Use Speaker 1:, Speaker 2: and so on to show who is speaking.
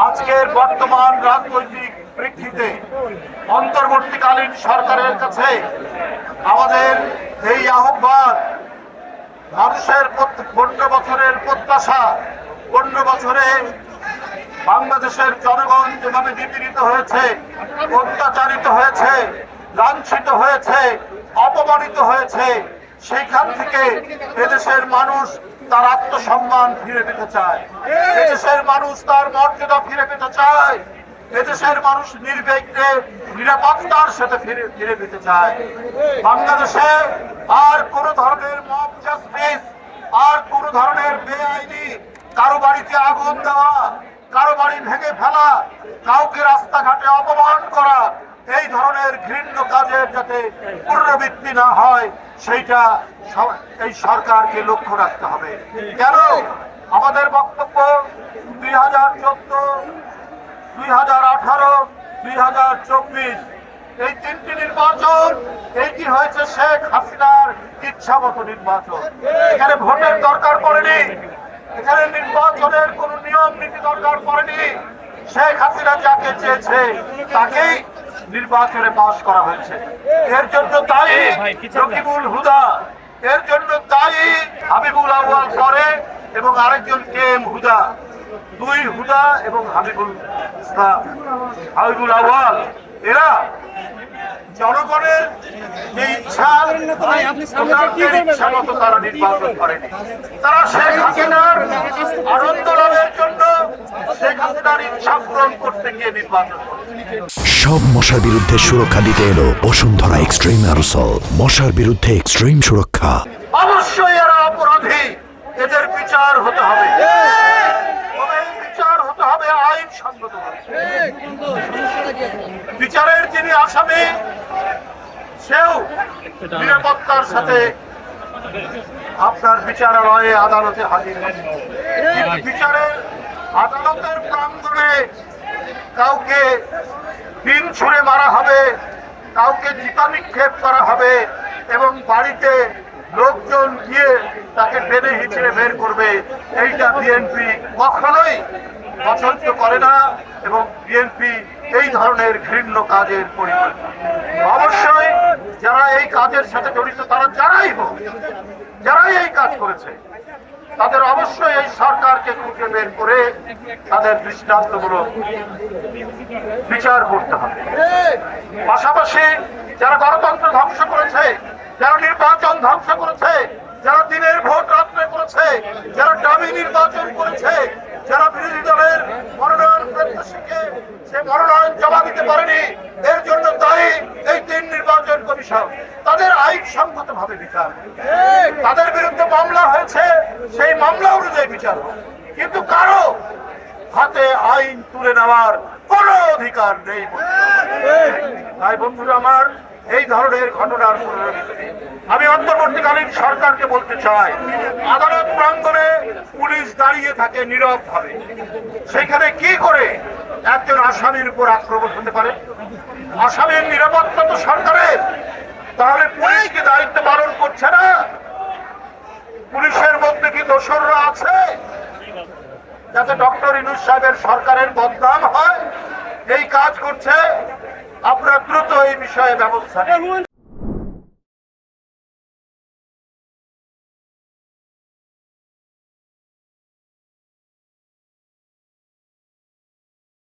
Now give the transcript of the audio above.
Speaker 1: আজকের বর্তমান রাজনৈতিক প্রেক্ষিতে অন্তর্বর্তীকালীন সরকারের কাছে আমাদের এই আহ্বান, মানুষের 15 বছরের প্রত্যাশা, 15 বছরে বাংলাদেশের জনগণ যেভাবে নিপীড়িত হয়েছে, অত্যাচারিত হয়েছে, লাঞ্ছিত হয়েছে, অপমানিত হয়েছে, সেইখান থেকে এদেশের মানুষ তার আত্মসম্মান ফিরে পেতে চায়, এদেশের মানুষ তার মর্যাদা ফিরে পেতে চায়, এদেশের মানুষ নির্বিঘ্নে নিরাপত্তার সাথে ফিরে পেতে চায়। বাংলাদেশে আর কোন ধরনের মব জাস্টিস, আর কোন ধরনের বেআইনি কারো বাড়িতে আগুন দেওয়া, কারো বাড়ি ভেঙে ফেলা, কাউকে রাস্তাঘাটে অপমান করা, এই ধরনের ঘৃণ্য কাজের যাতে পুনরাবৃত্তি না হয় সেইটা এই সরকারকে লক্ষ্য রাখতে হবে। কেন আমাদের বক্তব্য 2014, 2018, 2024 এই 3টি নির্বাচন, এইটি হয়েছে শেখ হাসিনার ইচ্ছামতো নির্বাচন। এখানে ভোটের দরকার পড়েনি, এখানে নির্বাচনের কোন নিয়ম নীতি দরকার পড়েনি। শেখ হাসিনা যাকে চেয়েছে তাকেই নির্বাচনে পাস করা হয়েছে। এর জন্য দায়ী রকিবুল হুদা, এর জন্য দায়ী হাবিবুল আউয়াল পরে এবং আরেকজন KM হুদা। দুই হুদা এবং হাবিবুল আউয়াল, এরা জনগণের যে ইচ্ছা মতো তারা নির্বাচন করেনি। তারা শেখ হাসিনার আনন্দ লাভের জন্য শেখ হাসিনার ইচ্ছা পূরণ করতে গিয়ে নির্বাচন করেছে।
Speaker 2: সব মশার বিরুদ্ধে সুরক্ষা দিতে এলো বসুন্ধরা এক্সট্রিম অ্যারোসল। মশার বিরুদ্ধে এক্সট্রিম সুরক্ষা।
Speaker 1: অবশ্যই এরা অপরাধী, এদের বিচার হতে হবে, বিচার হতে হবে আইনসঙ্গত। বিচারের যিনি আসামি সেও নিরাপত্তার সাথে আপনার বিচারালয়ে আদালতে হাজির হবে। বিচারের আদালতের প্রাঙ্গণে কাউকে ডিম ছুঁড়ে মারা হবে, কাউকে চিতা নিক্ষেপ করা হবে এবং বাড়িতে লোকজন গিয়ে তাকে টেনে হিঁচড়ে বের করবে, এইটা বিএনপি কখনোই পছন্দ করে না এবং বিএনপি এই ধরনের ঘৃণ্য কাজের পরিকল্পনা। অবশ্যই যারা এই কাজের সাথে জড়িত, তারা যারাই এই কাজ করেছে তাদের অবশ্যই এই সরকারকে খুঁজে বের করে তাদের দৃষ্টান্তমূলক বিচার করতে হবে। পাশাপাশি যারা গণতন্ত্র ধ্বংস করেছে, যারা নির্বাচন ধ্বংস করেছে, যারা দিনের ভোট রাত্রে করেছে, যারা দামি নির্বাচন করেছে, যারা বিরোধী দলের মনোনয়ন প্রত্যাশীকে সে মনোনয়ন জমা দিতে পারেনি, এর জন্য দায়ী এই 3 নির্বাচন কমিশন। তাদের আইনসঙ্গত ভাবে বিচার, তাদের বিরুদ্ধে মামলা হয়েছে, সেই মামলা অনুযায়ী বিচার হোক, কিন্তু কারো হাতে আইন তুলে নেওয়ার কোনো অধিকার নেই। তাই বন্ধুরা আমার, এই ধরনের ঘটনার পুনরাবৃত্তি আমি অন্তর্বর্তীকালীন সরকারকে বলতে চাই। আদালত প্রাঙ্গণে পুলিশ দাঁড়িয়ে থাকে নীরব ভাবে, সেখানে কি করে একজন আসামির উপর আক্রমণ হতে পারে? আসামির নিরাপত্তা তো সরকারের, তাহলে পুলিশ কি দায়িত্ব পালন করছে না? পুলিশের মধ্যে কি দোসররা আছে যাতে ডক্টর ইউনূস সাহেবের সরকারের বদনাম হয়? এই কাজ করছে, আপনারা দ্রুত এই বিষয়ে ব্যবস্থা নিন।